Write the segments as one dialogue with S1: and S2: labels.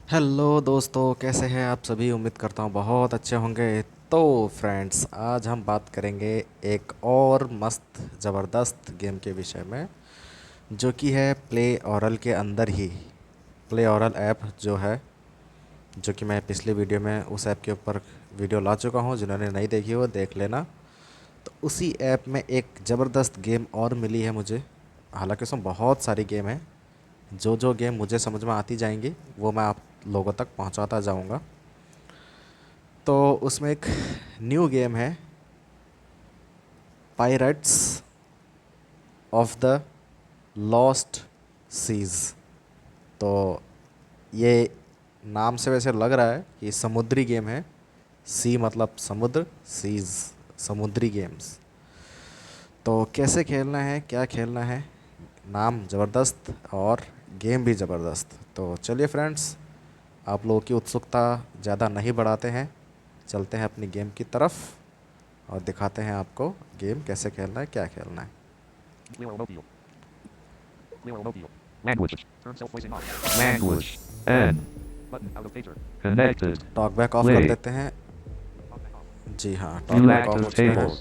S1: Hello दोस्तों, कैसे हैं आप सभी। उम्मीद करता हूँ बहुत अच्छे होंगे। तो फ्रेंड्स, आज हम बात करेंगे एक और मस्त ज़बरदस्त गेम के विषय में, जो कि है प्ले औरल के अंदर ही। प्ले औरल ऐप जो है, जो कि मैं पिछले वीडियो में उस ऐप के ऊपर वीडियो ला चुका हूँ। जिन्होंने नहीं देखी हो देख लेना। तो उसी ऐप में एक ज़बरदस्त गेम और मिली है मुझे। हालांकि उसमें बहुत सारी गेम है। जो जो गेम मुझे समझ में आती जाएंगी वो मैं आप लोगों तक पहुंचाता जाऊंगा। तो उसमें एक न्यू गेम है, pirates of the lost seas. तो ये नाम से वैसे लग रहा है कि समुद्री गेम है। सी मतलब समुद्र, सीज़ समुद्री गेम्स। तो कैसे खेलना है, क्या खेलना है, नाम ज़बरदस्त और गेम भी ज़बरदस्त। तो चलिए फ्रेंड्स, आप लोगों की उत्सुकता ज़्यादा नहीं बढ़ाते हैं, चलते हैं अपनी गेम की तरफ और दिखाते हैं आपको गेम कैसे खेलना है, क्या खेलना है।
S2: Clear mobile. Clear mobile. Language. Turn self voicing off. Language. N. Button out of pager. Connected.
S1: Talk back of कर
S2: Play.
S1: देते हैं।
S2: Talk back off.
S1: जी हाँ, टॉक
S2: View
S1: बैक ऑफ हो
S2: active
S1: चुका है।
S2: tables.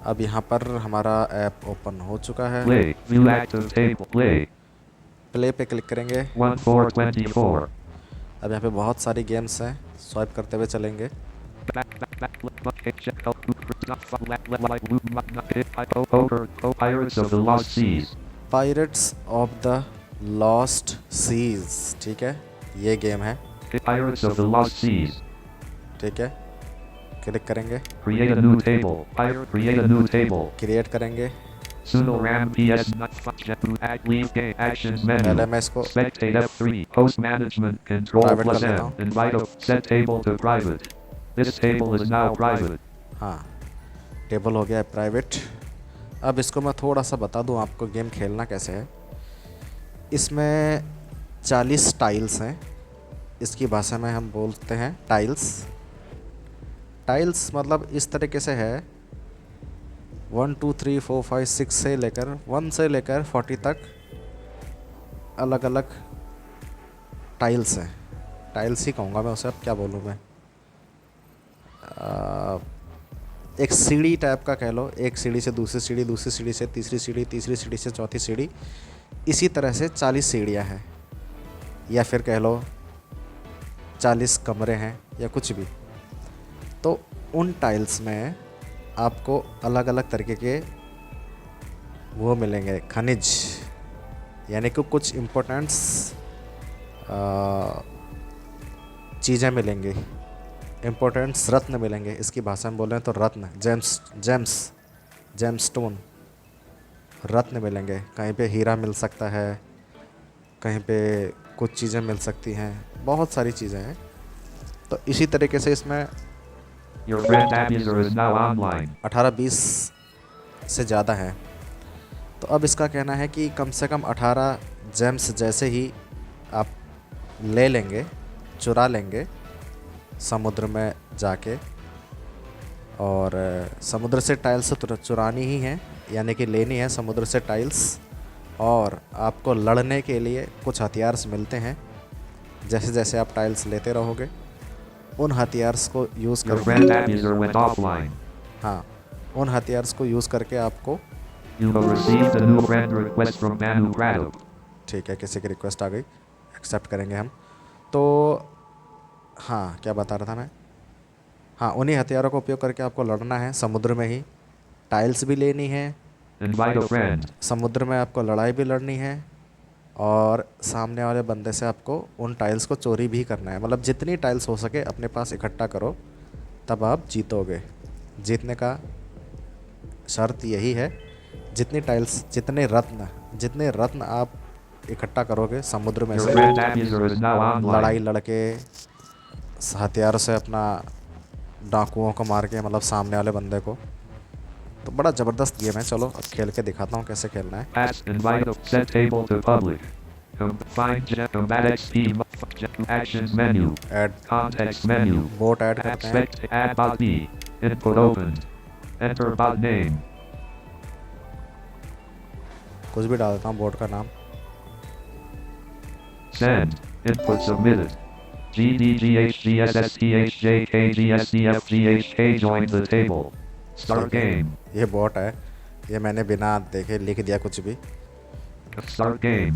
S1: अब यहाँ पर हमारा ऐप ओपन हो चुका है।
S2: Play. View active table. Play.
S1: Play पे क्लिक करेंगे।
S2: 1424.
S1: अब यहाँ पे बहुत सारी गेम्स हैं, स्वाइप करते हुए चलेंगे।
S2: Pirates of the Lost Seas.
S1: Pirates of the lost seas, ठीक है, ये गेम है।
S2: Pirates of the Lost Seas.
S1: ठीक है, क्लिक करेंगे,
S2: Create a new table. Pirate. Create a new table.
S1: Create करेंगे।
S2: Suno RAM PS not JetBoot Act Leave Game Actions
S1: पहले
S2: Menu.
S1: मैं इसको
S2: Spectate F3. Host Management Control
S1: private कर
S2: plus
S1: लेता
S2: M.
S1: हूँ।
S2: Invite a set table to private. This table is now private.
S1: हाँ, table हो गया है प्राइवेट। अब इसको मैं थोड़ा सा बता दूं आपको गेम खेलना कैसे है। इसमें 40 टाइल्स हैं। इसकी भाषा में हम बोलते हैं टाइल्स। टाइल्स मतलब इस तरीके से है, 1 2 3 4 5 6 से लेकर 1 से लेकर 40 तक अलग अलग टाइल्स हैं। टाइल्स ही कहूँगा मैं उसे, अब क्या बोलूँ मैं। एक सीढ़ी टाइप का कह लो, एक सीढ़ी से दूसरी सीढ़ी, दूसरी सीढ़ी से तीसरी सीढ़ी, तीसरी सीढ़ी से चौथी सीढ़ी। इसी तरह से 40 सीढ़ियाँ हैं, या फिर कह लो 40 कमरे हैं, या कुछ भी। तो उन टाइल्स में आपको अलग अलग तरीके के वो मिलेंगे, खनिज, यानी कि कुछ इम्पोर्टेंट्स चीज़ें मिलेंगी, इम्पोर्टेंट्स रत्न मिलेंगे। इसकी भाषा में बोलें तो रत्न, जेम्स, जेमस्टोन, रत्न मिलेंगे। कहीं पे हीरा मिल सकता है, कहीं पे कुछ चीज़ें मिल सकती हैं, बहुत सारी चीज़ें हैं। तो इसी तरीके से इसमें
S2: Your friend abuser is now online.
S1: 18-20 से ज़्यादा हैं। तो अब इसका कहना है कि कम से कम 18 जेम्स जैसे ही आप ले लेंगे, चुरा लेंगे समुद्र में जाके। और समुद्र से टाइल्स तो चुरानी ही है, यानी कि लेनी है समुद्र से टाइल्स। और आपको लड़ने के लिए कुछ हथियार्स मिलते हैं। जैसे जैसे आप टाइल्स लेते रहोगे, उन हथियार्स को यूज़
S2: Your friend
S1: करके,
S2: abuser went offline.
S1: हाँ, उन हथियार्स को यूज़ करके आपको,
S2: You have received a new friend request from Banu Pradap.
S1: ठीक है, किसी की रिक्वेस्ट आ गई, एक्सेप्ट करेंगे हम। तो हाँ, क्या बता रहा था मैं। हाँ, उन्हीं हथियारों का उपयोग करके आपको लड़ना है समुद्र में ही। टाइल्स भी लेनी है,
S2: Invite a friend.
S1: समुद्र में आपको लड़ाई भी लड़नी है, और सामने वाले बंदे से आपको उन टाइल्स को चोरी भी करना है। मतलब जितनी टाइल्स हो सके अपने पास इकट्ठा करो, तब आप जीतोगे। जीतने का शर्त यही है, जितनी टाइल्स, जितने रत्न आप इकट्ठा करोगे समुद्र में
S2: Your
S1: से,
S2: friend abuser is now
S1: लड़ाई
S2: online.
S1: लड़के हथियार से अपना डाकुओं को मार के, मतलब सामने वाले बंदे को। तो बड़ा ज़बरदस्त गेम है। चलो अब खेल के दिखाता हूँ कैसे खेलना है।
S2: Ask invite a set table to public. Find jet combat XP actions menu.
S1: Add,
S2: Context menu.
S1: Boat add करते हैं।
S2: Expect add bot B. Input opened. Enter bot name.
S1: कुछ भी डाल देता हूँ बोट का नाम।
S2: Send. Input submitted. GDGHGSSTHJKGSDFGHK joined the table. Start
S1: ठीक है,
S2: game.
S1: ये बॉट है, ये मैंने बिना देखे लिख दिया कुछ भी।
S2: Start game.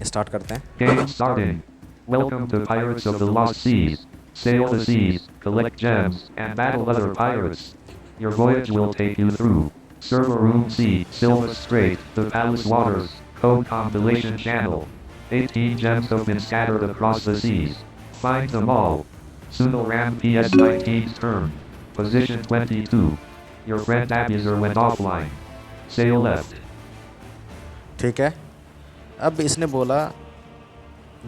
S1: स्टार्ट करते हैं।
S2: Game starting. Welcome to Pirates of the Lost Seas. Sail the seas, collect gems, and battle other pirates. Your voyage will take you through Server Room C, Silver Strait, the Palace Waters, Code Compilation Channel. 18 gems have been scattered across the seas. Find them all. Sunoram PS19's turn. Position 22. Your friend Abuser went offline. Sail left.
S1: ठीक है, अब इसने बोला,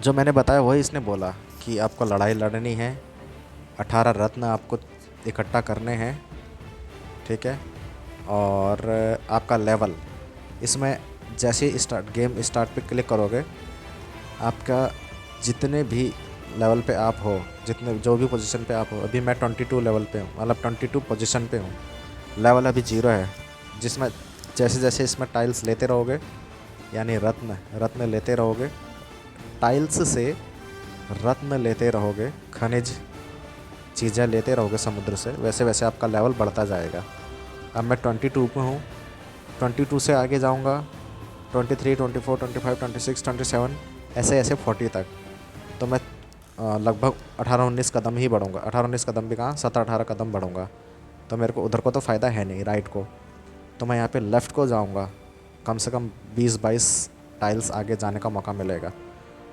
S1: जो मैंने बताया वही इसने बोला कि आपको लड़ाई लड़नी है, 18 रत्न आपको इकट्ठा करने हैं, ठीक है। और आपका लेवल, इसमें जैसे ही गेम स्टार्ट पे क्लिक करोगे, आपका जितने भी लेवल पे आप हो, जितने जो भी पोजीशन पे आप हो, अभी मैं 22 लेवल पे हूँ, मतलब 22 पोजीशन पे हूँ, लेवल अभी 0 है, जिसमें जैसे जैसे इसमें टाइल्स लेते रहोगे, यानी रत्न लेते रहोगे, टाइल्स से रत्न लेते रहोगे, खनिज चीज़ें लेते रहोगे समुद्र से, वैसे वैसे आपका लेवल बढ़ता जाएगा। अब मैं 22 पे हूँ, 22 से आगे जाऊँगा 23, 24, 25, 26, 27, ऐसे ऐसे 40 तक। तो मैं लगभग 18-19 कदम ही बढ़ूँगा, 18-19 कदम भी कहाँ, 17-18 कदम बढ़ूँगा। तो मेरे को उधर को तो फ़ायदा है नहीं, राइट को। तो मैं यहाँ पे लेफ़्ट को जाऊँगा, कम से कम 20-22 टाइल्स आगे जाने का मौका मिलेगा।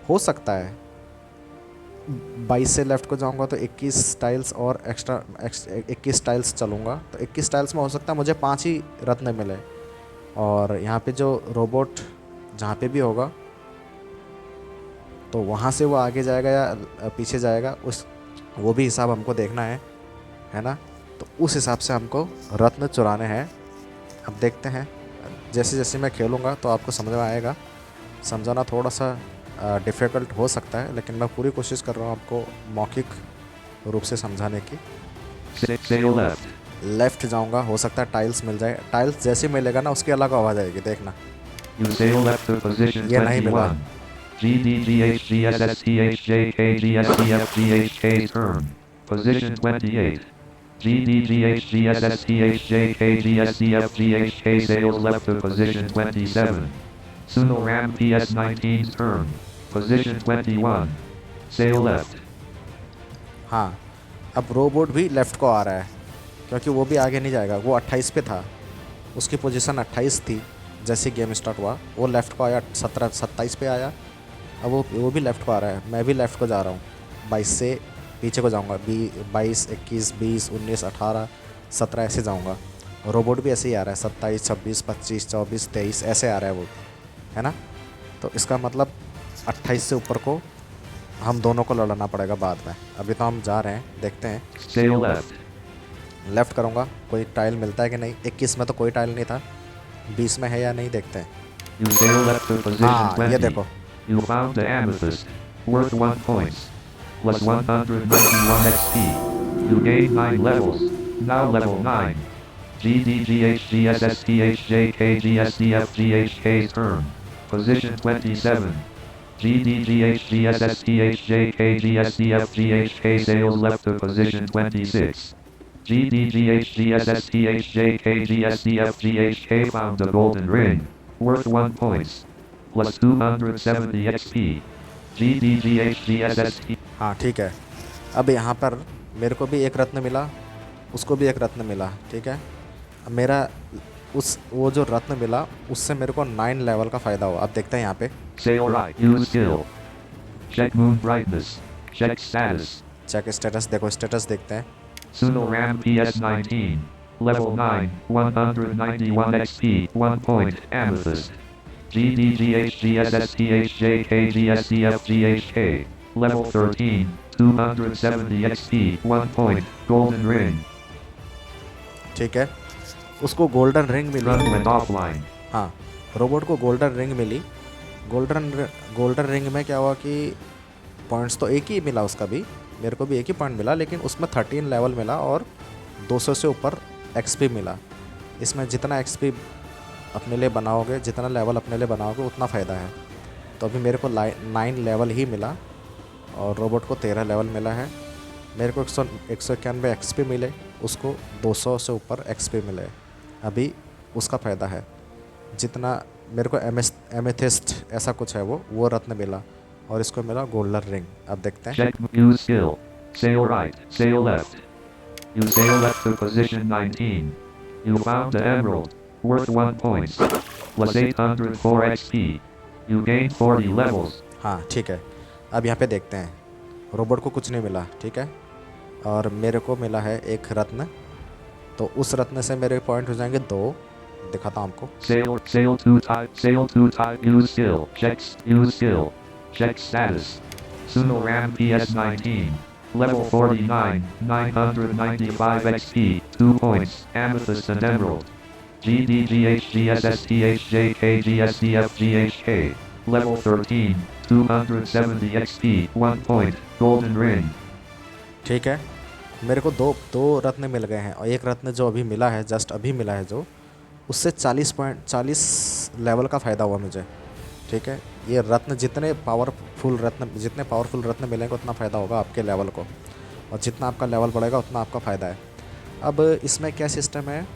S1: हो सकता है 22 से लेफ़्ट को जाऊंगा तो 21 टाइल्स और एक्स्ट्रा 21 टाइल्स चलूँगा, तो 21 टाइल्स में हो सकता है मुझे 5 ही रत्न मिले। और यहाँ पे जो रोबोट जहाँ पे भी होगा, तो वहाँ से वो आगे जाएगा या पीछे जाएगा, उस वो भी हिसाब हमको देखना है ना। तो उस हिसाब से हमको रत्न चुराने हैं। अब देखते हैं, जैसे जैसे मैं खेलूँगा तो आपको समझ में आएगा। समझाना थोड़ा सा डिफ़िकल्ट हो सकता है, लेकिन मैं पूरी कोशिश कर रहा हूँ आपको मौखिक रूप से समझाने की।
S2: Sail left.
S1: लेफ़्ट जाऊँगा, हो सकता है टाइल्स मिल जाए, टाइल्स जैसे मिलेगा ना उसकी अलग आवाज़ आएगी, देखना।
S2: You sail left to position
S1: ये नहीं मिला।
S2: 21. GDGHGSSTHJKGSDFGHK turn. Position 28. GDGHGSSTHJKGSDFGHK sails left to position 27. Sunoram PS19's turn. Position 21. Sail left.
S1: हाँ, अब रोबोट भी लेफ़्ट को आ रहा है, क्योंकि वो भी आगे नहीं जाएगा। वो 28 पे था, उसकी पोजीशन 28 थी जैसे गेम स्टार्ट हुआ। वो लेफ़्ट को आया, 27 पे आया। अब वो भी लेफ़्ट को आ रहा है, मैं भी लेफ़्ट को जा रहा हूँ। 22 से पीछे को जाऊँगा, 22, 21, 20, 19, 18, 17 ऐसे जाऊँगा। रोबोट भी ऐसे ही आ रहा है, 27, 26, 25, 24, 23 ऐसे आ रहा है वो, है ना। तो इसका मतलब 28 से ऊपर को हम दोनों को लड़ना पड़ेगा बाद में। अभी तो हम जा रहे हैं, देखते हैं।
S2: Sail left.
S1: लेफ़्ट करूँगा, कोई टाइल मिलता है कि नहीं। 21 में तो कोई टाइल नहीं था, 20 में है या नहीं देखते हैं।
S2: You sail left to position
S1: हाँ, ये
S2: 20.
S1: देखो,
S2: You found the amethyst. Worth 1 points. Plus 191 XP. You gained 9 levels. Now level 9. GDGHGSSTHJKGSDFGHK's turn. Position 27. GDGHGSSTHJKGSDFGHK sails left to position 26. GDGHGSSTHJKGSDFGHK found the golden ring. Worth 1 points. Plus 270 XP. GDGHGSST.
S1: हाँ ठीक है। अब यहाँ पर मेरे को भी एक रत्न मिला, उसको भी एक रत्न मिला, ठीक है। अब मेरा वो जो रत्न मिला उससे मेरे को 9 लेवल का फ़ायदा हुआ। अब देखते हैं यहाँ पे।
S2: Sail right. Use skill. Check moon brightness. Check status.
S1: Check status, देखो स्टेटस देखते हैं।
S2: Sunoram PS19. Level 9. 191 XP. 1 point. Amethyst. GDGHGSSTHJKGSDFGHK. Level 13. 270 XP. 1 point. Golden ring.
S1: ठीक है, उसको गोल्डन रिंग
S2: Run
S1: मिली।
S2: went offline.
S1: हाँ, रोबोट को गोल्डन रिंग मिली। Golden ring में क्या हुआ कि पॉइंट्स तो एक ही मिला उसका भी, मेरे को भी एक ही पॉइंट मिला, लेकिन उसमें 13 लेवल मिला और 200 से ऊपर एक्सपी मिला। इसमें जितना एक्सपी अपने लिए बनाओगे, जितना लेवल अपने लिए बनाओगे, उतना फ़ायदा है। तो अभी मेरे को 9 लेवल ही मिला, और रोबोट को 13 लेवल मिला है। मेरे को 191 एक्सपी मिले, उसको 200 से ऊपर एक्सपी मिले। अभी उसका फ़ायदा है। जितना मेरे को एमेथिस्ट ऐसा कुछ है वो रत्न मिला, और इसको मिला गोल्डन रिंग। अब देखते हैं।
S2: Check use skill. Sail right, sail left. You sail left to position 19. You found the emerald, worth 1 point, plus 804 XP. You gained 40 levels.
S1: हाँ ठीक है। अब यहाँ पे देखते हैं, रोबोट को कुछ नहीं मिला, ठीक है, और मेरे को मिला है एक रत्न। तो उस रत्न से मेरे पॉइंट हो जाएंगे 2। दिखाता हूँ आपको।
S2: Sail to type, use skill, use skill, check status. Suno Ram PS19, level 49, 995 XP, 2 points, amethyst and emerald. GDGHGSSTHJKGSDFGHK, level 13, 270 XP, 1 point, golden ring.
S1: ठीक है, मेरे को दो रत्न मिल गए हैं, और एक रत्न जो अभी मिला है, जस्ट अभी मिला है जो, उससे 40 लेवल का फ़ायदा हुआ मुझे। ठीक है, ये रत्न जितने पावरफुल रत्न मिलेंगे उतना फ़ायदा होगा आपके लेवल को, और जितना आपका लेवल बढ़ेगा उतना आपका फ़ायदा है। अब इसमें क्या सिस्टम है,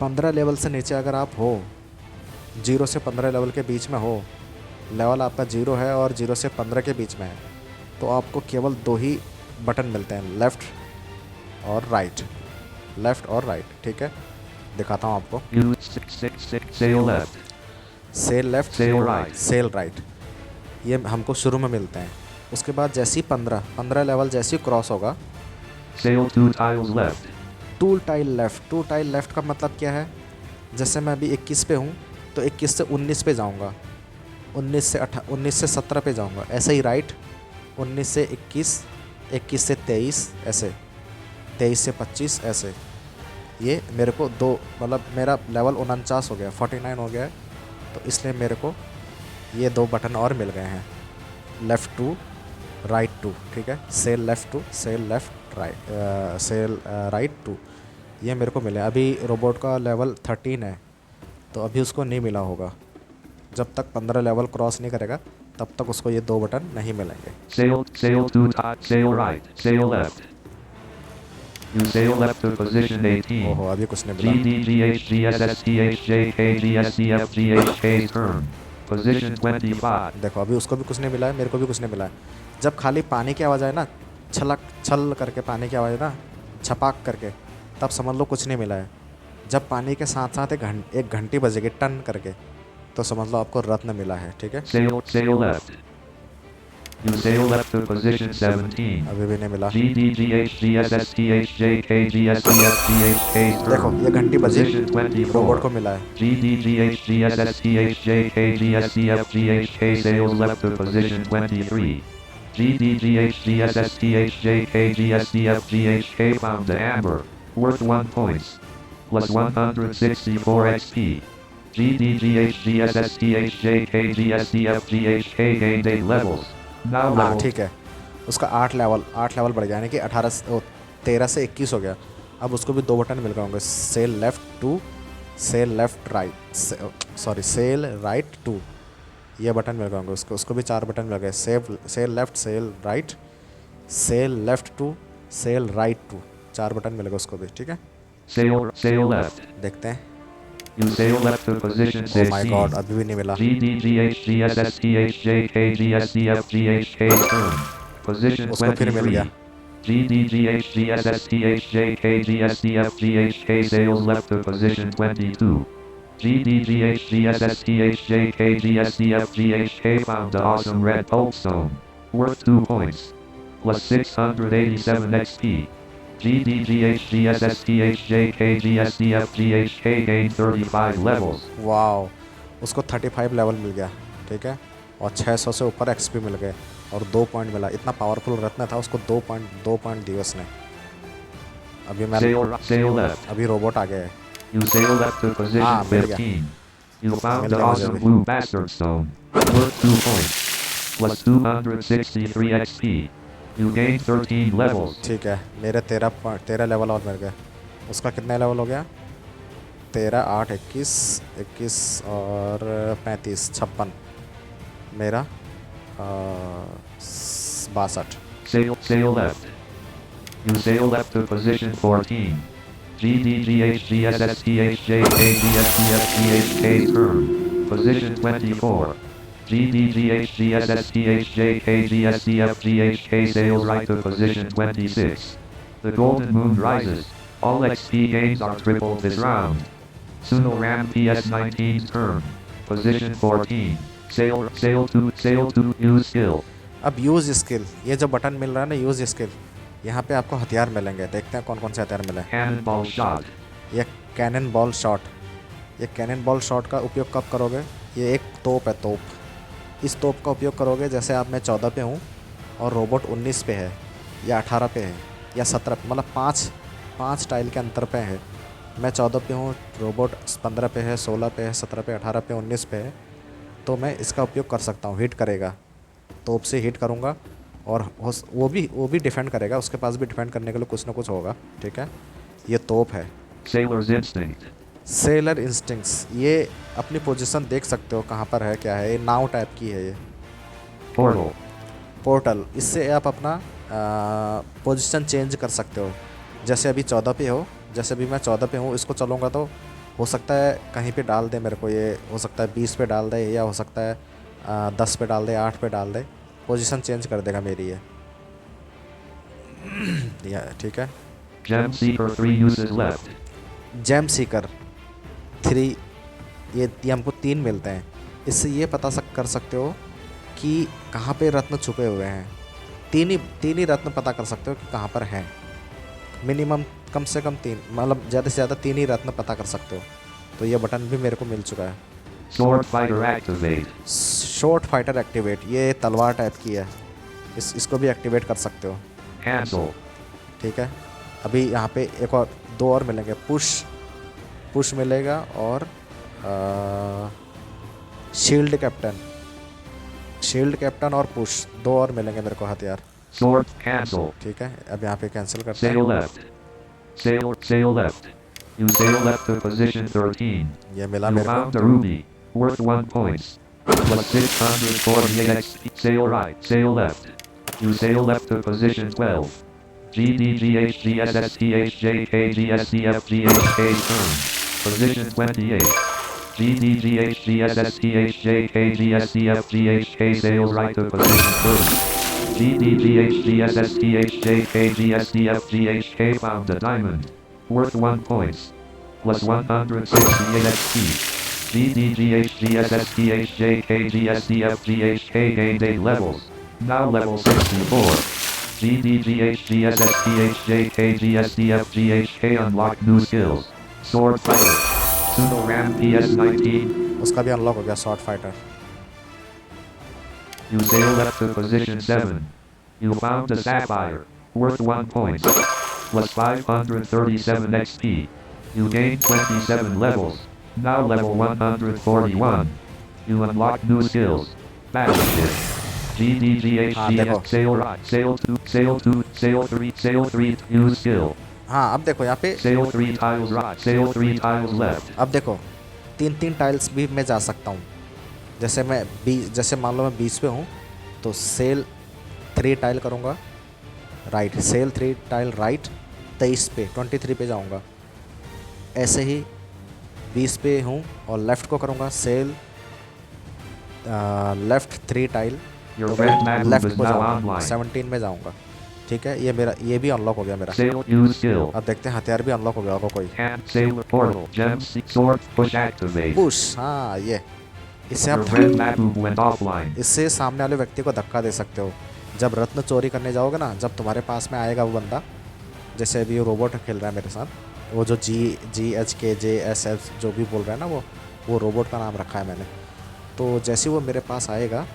S1: 15 लेवल से नीचे अगर आप हो, 0 से 15 लेवल के बीच में हो, लेवल आपका 0 है और 0 से 15 के बीच में है, तो आपको केवल 2 ही बटन मिलते हैं, लेफ़्ट और राइट। ठीक है, दिखाता हूँ आपको।
S2: Sail left.
S1: Sail left,
S2: Sail right.
S1: Sail right, ये हमको शुरू में मिलते हैं। उसके बाद जैसे ही 15 लेवल जैसे ही क्रॉस होगा,
S2: Sail 2 tiles left.
S1: Two tile left का मतलब क्या है, जैसे मैं अभी 21 पे हूँ तो 21 से 19 पे जाऊँगा, 19 से 17 पे जाऊँगा, ऐसे ही राइट 19 से 21, 21 से 23, ऐसे 23 से 25, ऐसे। ये मेरे को मतलब मेरा लेवल 49 हो गया, 49 हो गया है, तो इसलिए मेरे को ये 2 बटन और मिल गए हैं, लेफ़्ट 2 राइट 2। ठीक है, sail left 2 sail left right, sail right 2, ये मेरे को मिले। अभी रोबोट का लेवल 13 है, तो अभी उसको नहीं मिला होगा। जब तक 15 लेवल क्रॉस नहीं करेगा तब तक उसको ये 2 बटन नहीं मिलेंगे।
S2: Sail right, sail left. You sail left to position 18.
S1: ओहो, अभी कुछ नहीं मिला।
S2: GDGHGSSTHJKGSDFGHK turn. Position 25.
S1: देखो, अभी उसको भी कुछ नहीं मिला है, मेरे को भी कुछ नहीं मिला है। जब खाली पानी की आवाज़ आए ना, छल करके पानी की आवाज़ ना, छपाक करके, तब समझ लो कुछ नहीं मिला है। जब पानी के साथ साथ एक घंटी बजेगी टन करके, तो समझ लो आपको रत्न मिला है। ठीक है,
S2: Sail left. You sail left to position 17.
S1: अभी भी नहीं मिला।
S2: GDGHGSSTHJKGSDFGHK
S1: देखो,
S2: turn.
S1: ये घंटी बजी,
S2: Position 24.
S1: रोबोट को मिला है।
S2: GDGHGSSTHJKGSDFGHK sails left to position 23. GDGHGSSTHJKGSDFGHK found the amber, worth 1 point, plus 164 XP. GDGHGSSTHJKGSDFGHK gained 8 levels. Now
S1: हाँ
S2: level
S1: ठीक है, उसका 8 लेवल बढ़ गया, यानी कि 13 से 21 हो गया। अब उसको भी 2 बटन मिल गए होंगे, sail left 2 sail left right, sail right 2, ये बटन मिल गए होंगे उसको भी 4 बटन मिल गए, cell left cell right, cell left 2 cell right 2, 4 button मिल गए उसको भी। ठीक है,
S2: sail left.
S1: देखते हैं।
S2: You sail left to position
S1: oh my
S2: 16.
S1: God, अभी भी नहीं मिला।
S2: GDGHGSSTHJKGSDFGHK turn. Position
S1: उसको फिर मिल
S2: 23.
S1: गया।
S2: GDGHGSSTHJKGSDFGHK sails left to position 22. GDGHGSSTHJKGSDFGHK found the awesome red pulse stone, worth 2 points, plus 687 XP. GDGHGSSTHJKGSDFGHK gained 35 levels.
S1: Wow, उसको 35 level मिल गया। ठीक है, और 600 से ऊपर एक्सपी मिल गए, और 2 पॉइंट मिला। इतना पावरफुल रत्न था, उसको 2 पॉइंट दिए उसने। अभी
S2: Sail left.
S1: अभी रोबोट आ गया है।
S2: You sail left to position
S1: Ah, मिल गया।
S2: 15. You found
S1: मिल
S2: the
S1: गया मुझे
S2: awesome
S1: भी।
S2: blue bastard stone, worth 2 points, plus 263 XP. You gained 13 levels.
S1: ठीक है, मेरे 13 लेवल और मिल गए। उसका कितना लेवल हो गया, 13 8 21 और 35 56, मेरा 62।
S2: Sail left. You sail left to position 14. GDGHGSSTHJKGSTFGHK turn. Position 24. GDGHGSSTHJKGSTFGHK sail right to position 26. The golden moon rises. All XP gains are tripled this round. Suno Ram PS19's turn. Position 14. Sail to use skill.
S1: अब use skill, ये जो button मिल रहा है ना use skill, यहाँ पे आपको हथियार मिलेंगे। देखते हैं कौन कौन से हथियार मिले।
S2: Cannonball shot.
S1: ये कैनन बॉल शॉट, ये कैनन बॉल शॉट का उपयोग कब करोगे? ये एक तोप है, तोप। इस तोप का उपयोग करोगे जैसे आप मैं 14 पे हूँ और रोबोट 19 पे है या 18 पे है या 17 पे, मतलब पाँच टाइल के अंतर पे है। मैं 14 पे हूँ, रोबोट 15 पे है, 16 पे है, 17 पे, 18 पे, 19 पे है, तो मैं इसका उपयोग कर सकता हूँ। हिट करेगा, तोप से हिट करूँगा और वो भी डिफेंड करेगा। उसके पास भी डिफेंड करने के लिए कुछ ना कुछ होगा। ठीक है, ये तोप है।
S2: Sailor's instinct.
S1: सेलर इंस्टिंक्ट्स, ये अपनी पोजीशन देख सकते हो कहाँ पर है, क्या है। ये नाव टाइप की है ये।
S2: Portal.
S1: पोर्टल, इससे आप अपना पोजीशन चेंज कर सकते हो। जैसे अभी 14 पे हो, जैसे अभी मैं 14 पे हूँ, इसको चलूँगा तो हो सकता है कहीं पे डाल दे मेरे को। ये हो सकता है 20 पे डाल दे, या हो सकता है 10 पे डाल दे, 8 पे डाल दे। पोजीशन चेंज कर देगा मेरी ये। ठीक है।
S2: Gem Seeker 3 uses left.
S1: Gem seeker 3, ये हमको 3 मिलते हैं। इससे ये पता कर सकते हो कि कहाँ पे रत्न छुपे हुए हैं। तीन ही रत्न पता कर सकते हो कि कहाँ पर हैं। मिनिमम कम से कम 3, मतलब ज़्यादा से ज़्यादा 3 ही रत्न पता कर सकते हो। तो ये बटन भी मेरे को मिल चुका है।
S2: Sword Fighter activate.
S1: Short fighter activate, ये तलवार टाइप की है, इसको भी एक्टिवेट कर सकते हो।
S2: Cancel.
S1: ठीक है, अभी यहाँ पे एक और 2 और मिलेंगे। पुश मिलेगा और शील्ड कैप्टन और पुश, 2 और मिलेंगे मेरे को हथियार।
S2: Sword cancel.
S1: ठीक है, अब यहाँ पे कैंसिल करते
S2: Sail
S1: हैं।
S2: left. Sail left. You sail left to position 13.
S1: ये मिला
S2: You
S1: मेरे
S2: found
S1: को।
S2: a ruby. Worth 1 points. Plus 648 XP. Sail right. Sail left. You sail left to position 12. GDGHGSSTHJKGSDFGHK turn. Position 28. GDGHGSSTHJKGSDFGHK sails right to position 30. GDGHGSSTHJKGSDFGHK found a diamond. Worth 1 points. Plus 168 XP. GDGHGSSTHJKGSDFGHK gained 8 levels. Now level 64. GDGHGSSTHJKGSDFGHK unlocked new skills. Sword Fighter. Suno Ram PS19.
S1: उसका भी unlock हो गया, short fighter.
S2: You sail left to position 7. You found a sapphire. Worth 1 point. Plus 537 XP. You gained 27 levels. Now level 141. You unlocked new skills. Battleship. GDGHGS sail right. Sail 2. Sail 2. Sail 3. Sail 3. Use skill.
S1: हाँ, अब देखो यहाँ पे,
S2: Sail 3 tiles right. Sail 3 tiles left.
S1: अब देखो 3 tiles भी मैं जा सकता हूँ। जैसे मान लो मैं 20 पे हूँ, तो सेल 3 टाइल करूँगा राइट, सेल 3 टाइल राइट, 23 पे 23 पे जाऊँगा। ऐसे ही 20 पे हूँ और लेफ़्ट को करूँगा, सेल लेफ़्ट 3 टाइल,
S2: Your
S1: तो
S2: red
S1: मैं
S2: mag
S1: लेफ़्ट
S2: is
S1: को
S2: now
S1: जाऊँगा,
S2: online.
S1: 17 में जाऊँगा। ठीक है, ये भी अनलॉक हो गया मेरा।
S2: Sail use skill.
S1: अब देखते हैं हथियार भी अनलॉक हो गया होगा कोई।
S2: Hand sailor portal. Gems sword push activate.
S1: Push, हाँ ये, इससे
S2: Your
S1: आप
S2: red mag went offline.
S1: इससे सामने वाले व्यक्ति को धक्का दे सकते हो। जब रत्न चोरी करने जाओगे ना, जब तुम्हारे पास में आएगा वो बंदा, जैसे अभी वो रोबोट खेल रहा है मेरे साथ, वो जो GHKJSF जो भी बोल रहा है ना, वो रोबोट का नाम रखा है मैंने। तो जैसे वो मेरे पास आएगा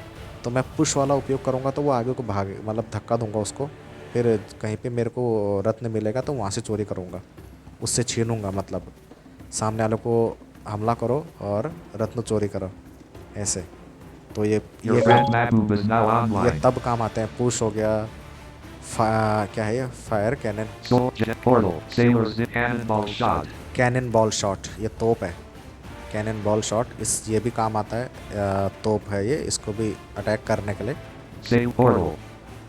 S1: तो मैं पुश वाला उपयोग करूँगा, तो वो आगे को भागे, मतलब धक्का दूंगा उसको। फिर कहीं पे मेरे को रत्न मिलेगा तो वहाँ से चोरी करूँगा, उससे छीनूँगा। मतलब सामने वाले को हमला करो और रत्न चोरी करो, ऐसे। तो ये
S2: Your red mag is now
S1: ये
S2: online.
S1: तब काम आते हैं। पुश हो गया, क्या है ये, fire cannon,
S2: Sword jet portal. Sailors did cannonball shot.
S1: Cannon ball shot, ये तोप है, कैनन बॉल शॉट। ये भी काम आता है, तोप है ये, इसको भी अटैक करने के लिए।
S2: Sail portal.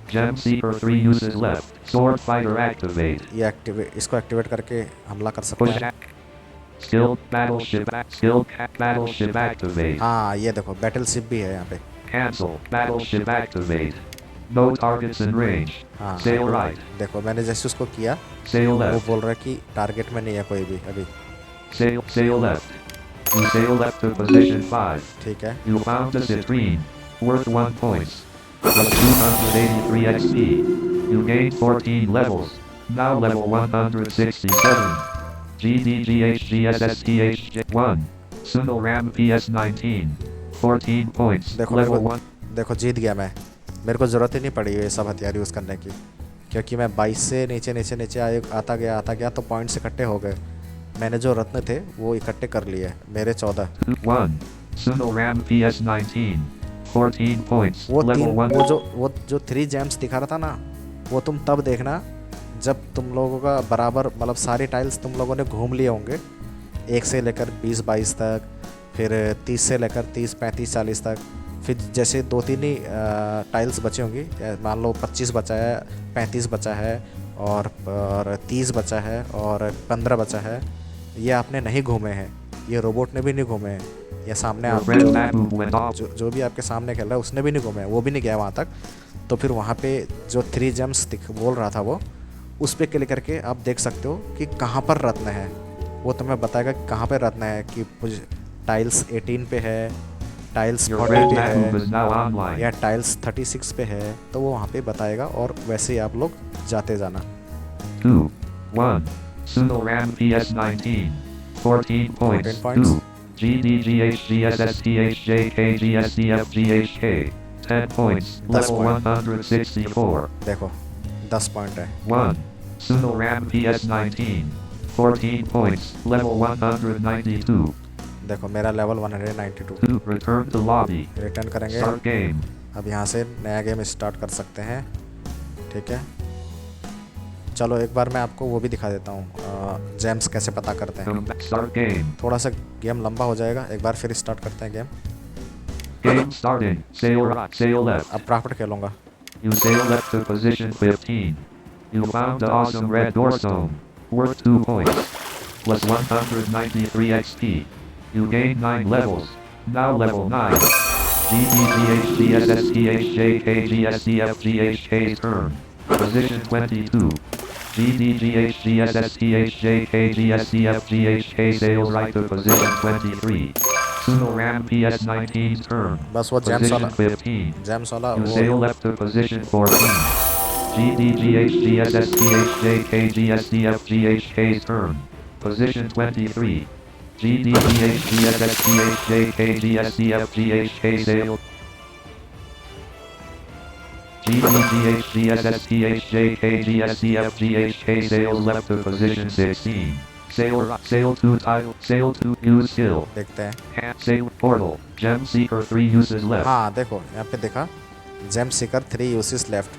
S2: Gem Seeker 3 uses left. Sword Fighter activate.
S1: ये इसको एक्टिवेट करके हमला कर सकते
S2: Push.
S1: हैं।
S2: Skilled Battleship. Battleship activate.
S1: हाँ ये देखो बैटलशिप भी है यहाँ पे।
S2: Cancel. Battleship activate. No targets in range.
S1: हाँ
S2: Sail right.
S1: देखो मैंने जैसे उसको किया
S2: Sail
S1: वो
S2: left.
S1: बोल रहा है कि टारगेट में नहीं है कोई भी अभी।
S2: Sail left. You sail left to position 5.
S1: ठीक है
S2: You found a citrine. Worth 1 points. Plus 283 XP. You gained 14 levels. Now level 167. GDGHGSSTH1. Sunil Ram PS19. 14 points.
S1: देखो
S2: Level 1.
S1: देखो जीत गया मैं। मेरे को ज़रूरत ही नहीं पड़ी ये सब हथियार यूज़ करने की, क्योंकि मैं 22 से नीचे नीचे नीचे आता गया तो पॉइंट्स इकट्ठे हो गए। मैंने जो रत्न थे वो इकट्ठे कर लिए, मेरे 14।
S2: 1. Sunil Ram PS19. 14 points.
S1: वो
S2: Level 1.
S1: वो जो 3 जेम्स दिखा रहा था ना, वो तुम तब देखना जब तुम लोगों का बराबर मतलब सारी टाइल्स तुम लोगों ने घूम लिए होंगे, 1 से लेकर 20-22 तक, फिर 30 से लेकर 30-35-40 तक, फिर जैसे 2-3 ही टाइल्स बची होंगी, मान लो 25 बचा है, 35 बचा है और 30 बचा है और 15 बचा है। ये आपने नहीं घूमे हैं, ये रोबोट ने भी नहीं घूमे हैं, ये सामने
S2: Your
S1: आप
S2: friend Mabu went off.
S1: जो भी आपके सामने खेल रहा है उसने भी नहीं घूमे हैं, वो भी नहीं गया वहाँ तक। तो फिर वहाँ पे जो 3 जेम्स बोल रहा था वो, उस पर क्लिक करके आप देख सकते हो कि कहाँ पर रत्न है। वो तुम्हें बताएगा कि कहाँ पे रत्न है, कि टाइल्स 18 पे है, टाइल्स
S2: Your
S1: 40
S2: friend
S1: पे
S2: Mabu
S1: है
S2: is now online.
S1: या टाइल्स 36 पे है, तो वो वहाँ पे बताएगा और वैसे ही आप लोग जाते जाना।
S2: 2. 1. Sunil Ram PS19. 14 points.
S1: 14 points.
S2: 2. GDGHGSSTHJKGSDFGHK. 10 points.
S1: 10
S2: Level
S1: point.
S2: 164.
S1: देखो 10 पॉइंट है।
S2: 1. Sunil Ram PS19. 14 points. Level 192.
S1: देखो मेरा level 192।
S2: 2. Return to lobby.
S1: Return करेंगे।
S2: Start game.
S1: अब यहाँ से नया गेम स्टार्ट कर सकते हैं। ठीक है, चलो एक बार मैं आपको वो भी दिखा देता हूँ, जेम्स कैसे पता करते हैं।
S2: Start game.
S1: थोड़ा सा गेम लंबा हो जाएगा, एक बार फिर स्टार्ट करते हैं game.
S2: Game starting. Sail right. Sail left.
S1: अब craft खेलूँगा।
S2: You sail left to position 15. You found the awesome red doorstone. Worth 2 points. Plus 193 XP. You gained 9 levels. Now level 9. GDGHGSSTHJKGSDFGHK's turn. Position 22. GDGHGSSTHJKGSDFGHK sails right to position 23. Sunil Ram PS19's turn.
S1: बस वो James
S2: Position
S1: वाला
S2: 15.
S1: James वाला
S2: You
S1: वो
S2: sail left to position 14. GDGHGSSTHJKGSDFGHK's turn. Position 23. GDGHGSSTHJKGSDFGHK sail. GDGHGSSTHJKGSDFGHK sails left to position 16. Sail to tile. Sail to use skill.
S1: देखते हैं।
S2: Sail portal. Gem Seeker 3 uses left.
S1: हाँ देखो यहाँ पे देखा, gem seeker 3 uses left.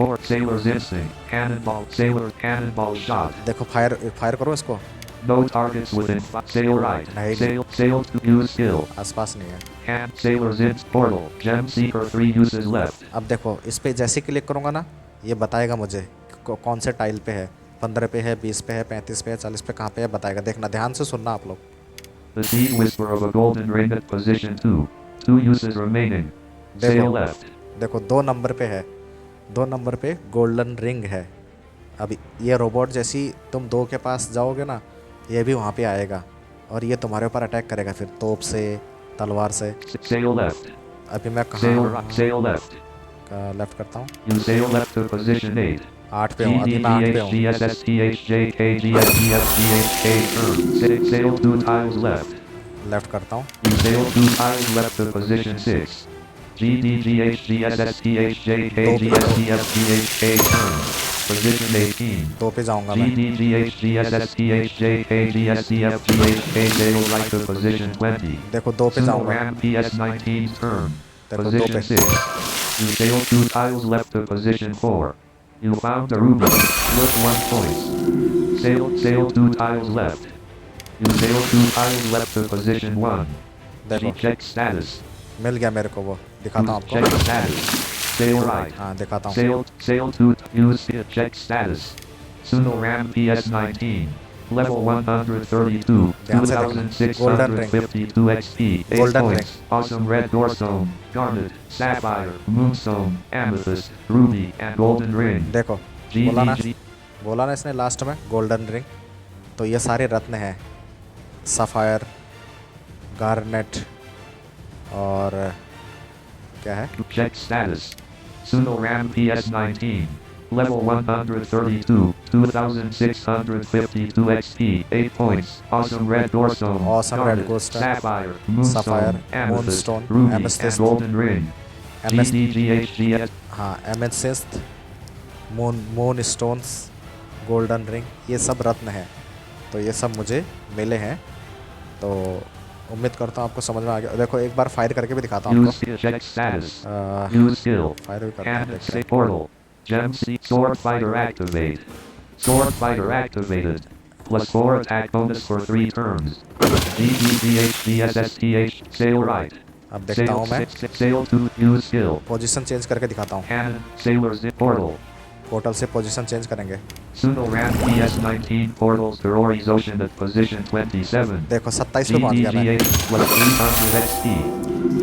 S2: 4. Sailor's instinct. Cannonball. Sailor cannonball shot.
S1: देखो fire करो इसको,
S2: No targets within. Sail right.
S1: Right.
S2: Sail to use skill.
S1: आसपास नहीं है।
S2: Can Sailor's instinct portal. Gem Seeker 3 uses left.
S1: अब देखो इस पे जैसे क्लिक करूँगा ना, ये बताएगा मुझे कौन से टाइल पे है, 15 पे है, 20 पे है, 35 पे है, 40 पे कहाँ पे है बताएगा। देखना, ध्यान से सुनना आप लोग।
S2: The Seed Whisper of a golden ring at position 2. 2 uses remaining. Sail
S1: देखो
S2: left.
S1: देखो 2 नंबर पे है, 2 नंबर पे गोल्डन रिंग है। अब ये रोबोट जैसी तुम 2 के पास जाओगे ना, ये भी वहाँ पे आएगा और ये तुम्हारे ऊपर अटैक करेगा, फिर तोप से, तलवार से।
S2: Sail left.
S1: अभी मैं
S2: Sail
S1: कहाँ
S2: right. Sail left.
S1: लेफ्ट करता हूँ,
S2: You sail left to position 8.
S1: 8 पे हूँ, अभी मैं 8 पे हूँ।
S2: GDGHGSSTHJKGSDFGHK turn. Sail 2 tiles left.
S1: Left करता हूँ।
S2: You sail 2 tiles left to position 6. GDGHGSSTHJKGSDFGHK turn. Position 18.
S1: 2 पे जाऊँगा मैं।
S2: GDGHGSSTHJKGSDFGHK sail right to position 20.
S1: देखो 2 पे
S2: Sunil
S1: जाऊँगा।
S2: Ram PS19's turn.
S1: देखो 2
S2: Position
S1: पे
S2: 6. You sail 2 tiles left to position 4. You found a ruby. Worth 1 point. Sail 2 tiles left. You sail 2 tiles left to position 1.
S1: देखो
S2: Check status.
S1: मिल गया मेरे को, वो दिखाता हूँ आपको।
S2: Check status. Sail right.
S1: हाँ दिखाता हूँ।
S2: Sail to use it. Check status. Suno RAM PS19. Level 132.
S1: ध्यान से देखना। Golden ring.
S2: 2652 XP. 8
S1: Golden
S2: points. Awesome red doorstone. Garnet. Sapphire. Moonstone. Amethyst. Ruby. And golden ring.
S1: देखो बोला ना
S2: GDG.
S1: इसने लास्ट में गोल्डन रिंग। तो ये सारे रत्न हैं, सफ़ायर, गार्नेट और क्या है,
S2: Check status. Suno RAM PS19. Level 132. 2652 XP. 8 points. Awesome red doorstone.
S1: Awesome red
S2: Garnet,
S1: doorstone.
S2: Sapphire. Moonstone.
S1: Sapphire,
S2: Amethyst.
S1: Moonstone,
S2: Ruby.
S1: Amethyst.
S2: And golden ring.
S1: MS
S2: GDGHGS.
S1: हाँ amethyst, moon stones, golden ring, ये सब रत्न हैं। तो ये सब मुझे मिले हैं। तो उम्मीद करता हूँ आपको समझ में आ गया। देखो एक बार फायर करके भी दिखाता हूँ
S2: Use
S1: आपको।
S2: skill. Check status.
S1: आ,
S2: Use skill.
S1: फायर भी करते हैं,
S2: And
S1: देखते
S2: say
S1: हैं।
S2: portal. Gem C. Sword fighter activate. Sword fighter activated. Plus 4 attack bonus for 3 turns. GDGHDSSTH. Sail right.
S1: अब देखता हूँ मैं,
S2: Sail to use skill.
S1: Position change करके दिखाता हूँ।
S2: Cannon. Sailor's portal.
S1: पोर्टल से पोजीशन चेंज करेंगे।
S2: Suno RAM PS19 portals to Ori's Ocean at position 27.
S1: देखो 27 पे पहुँच गया मैं।
S2: GDGH plus 300 XP.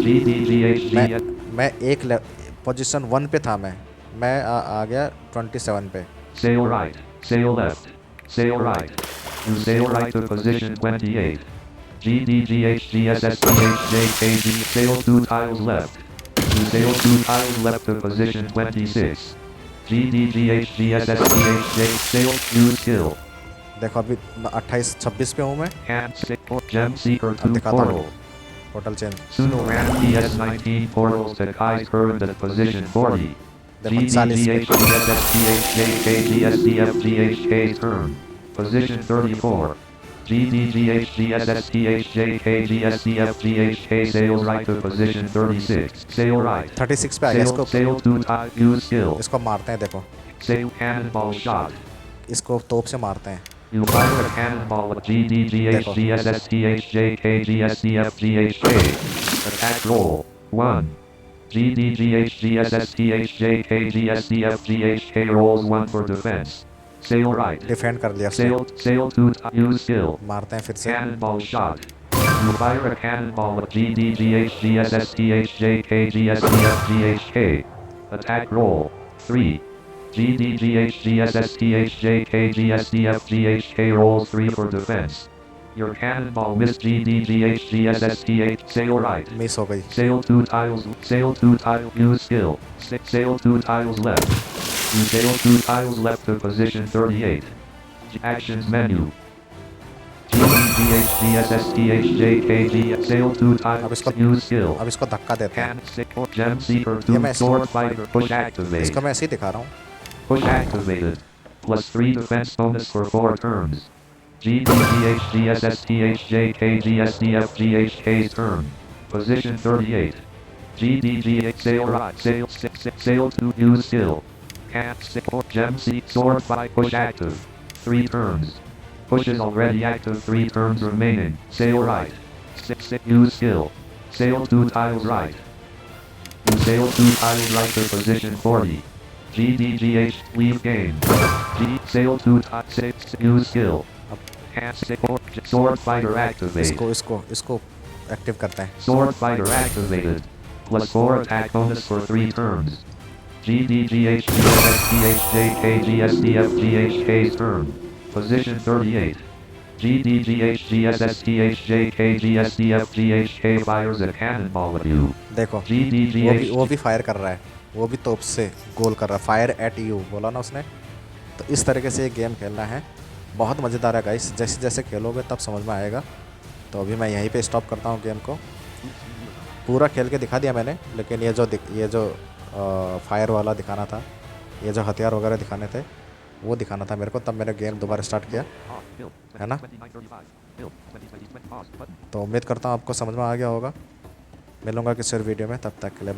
S2: GDGHD.
S1: मैं एक पोजीशन 1 पे था। मैं आ गया 27 पे।
S2: Sail right. Sail left. Sail right. You sail right to position 28. GDGHGSSTHJKG. Sail 2 tiles left. You sail 2 tiles left to position 26. GDGHGSSTHJ. Sail. Use skill.
S1: देखो अभी 28-26 पे हूँ मैं।
S2: And support Gem Seeker 2
S1: दिखाता हूँ।
S2: portal.
S1: Portal change.
S2: Suno RAM PS19 portals to Kai's current at position 40. GDGHDSSTHJKGSDFGHK turn. Position 34. GDGHDSSTHJKGSDFGHK sails right to position 36. Sail right.
S1: 36 पे आ गया।
S2: Sail to use skill.
S1: इसको मारते हैं। देखो
S2: Sail cannonball shot.
S1: इसको तोप से मारते हैं।
S2: You fire a cannonball at GDGHDSSTHJKGSDFGHK. Attack roll. 1. GDGHDSSTHJKGSDFGHK rolls 1 for defense. Sail right.
S1: Defend कर लिया उसने।
S2: Sail to use skill.
S1: मारते हैं फिर से।
S2: Cannonball shot. You fire a cannonball at GDGHDSSTHJKGSDFGHK. Attack roll. 3. GDGHDSSTHJKGSDFGHK rolls 3 for defense. Your cannonball missed GDGHDSSTH. Sail right.
S1: Miss हो गई।
S2: Sail 2 tiles. Sail 2 tiles. Use skill. Sail 2 tiles left. You sail 2 tiles left to position 38. Actions menu. GDGHDSSTHJKG. Sail 2 tiles. Use skill.
S1: अब इसको धक्का देते हैं।
S2: Gem Seeker 2 sword fighter. Push activate.
S1: इसको मैं ऐसे ही दिखा रहा हूँ।
S2: Push activated. Plus 3 defense bonus for 4 turns. GDGHDSSTHJKGSDFGHK's turn. Position 38. GDGH sail right. Sail to use skill. Can't support Gem Seek sword fight. Push active. 3 turns. Push is already active. 3 turns remaining. Sail right. Use skill. Sail 2 tiles right. You sail 2 tiles right to position 40. GDGH leave game. Sail 2 tiles. Use skill. Can't support sword fighter activate.
S1: इसको active करते हैं।
S2: Sword fighter activated. Plus 4 attack bonus for 3 turns. GDGHDSSTHJKGSDFGHK's turn. Position 38. GDGHDSSTHJKGSDFGHK fires a cannonball at you.
S1: देखो वो भी fire कर रहा है। वो भी तोप से गोल कर रहा है। फायर एट यू बोला ना उसने। तो इस तरीके से ये गेम खेलना है। बहुत मज़ेदार है गाइस। जैसे जैसे खेलोगे तब समझ में आएगा। तो अभी मैं यहीं पे स्टॉप करता हूँ गेम को। पूरा खेल के दिखा दिया मैंने, लेकिन ये जो फायर वाला दिखाना था, ये जो हथियार वगैरह दिखाने थे, वो दिखाना था मेरे को। तब मैंने गेम दोबारा स्टार्ट किया, है ना। तो उम्मीद करता हूँ आपको समझ में आ गया होगा। मिलूँगा किसी और वीडियो में, तब तक के लिए।